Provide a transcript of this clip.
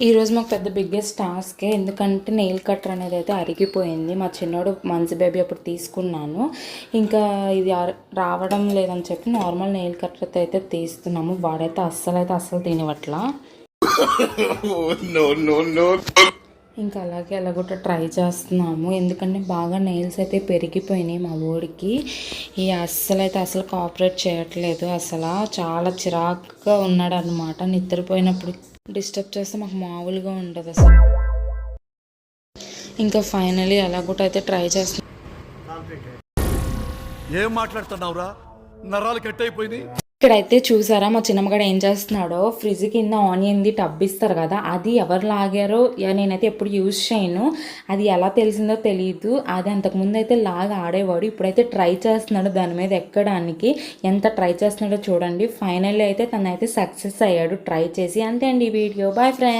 ఈరోజు మాకు పెద్ద బిగ్గెస్ట్ టాస్కే, ఎందుకంటే నెయిల్ కట్టర్ అనేది అయితే అరిగిపోయింది. మా చిన్నోడు మంచి బేబీ అప్పుడు తీసుకున్నాను, ఇంకా ఇది రావడం లేదని చెప్పి నార్మల్ నెయిల్ కట్టర్ అయితే తీస్తున్నాము. వాడైతే అస్సలు తినవట్లా. ఇంకా అలాగే అలాగొట్ట ట్రై చేస్తున్నాము, ఎందుకంటే బాగా నెయిల్స్ అయితే పెరిగిపోయినాయి మా ఊడికి. ఈ అస్సలు కోఆపరేట్ చేయట్లేదు. అసలు చాలా చిరాకుగా ఉన్నాడు అనమాట. నిద్రపోయినప్పుడు డిస్టర్బ్ చేస్తే మాకు మామూలుగా ఉండదు అసలు. ఇంకా ఫైనలీ అలాగొట్ట అయితే ట్రై చేస్తున్నాం. ఏం మాట్లాడుతున్నావురా? నరాలు కట్ అయిపోయినాయి. ఇక్కడైతే చూసారా మా చిన్నమ్మగాడు ఏం చేస్తున్నాడో. ఫ్రిడ్జ్ కింద ఆనియన్ది టబ్ ఇస్తారు కదా, అది ఎవరు లాగారో నేనైతే ఎప్పుడు యూజ్ చేయను. అది ఎలా తెలిసిందో తెలియదు. అది అంతకుముందు అయితే లాగా ఆడేవాడు, ఇప్పుడైతే ట్రై చేస్తున్నాడు దాని మీద ఎక్కడానికి. ఎంత ట్రై చేస్తున్నాడో చూడండి. ఫైనల్లీ అయితే తనైతే సక్సెస్ అయ్యాడు ట్రై చేసి. అంతే అండి ఈ వీడియో. Bye friends.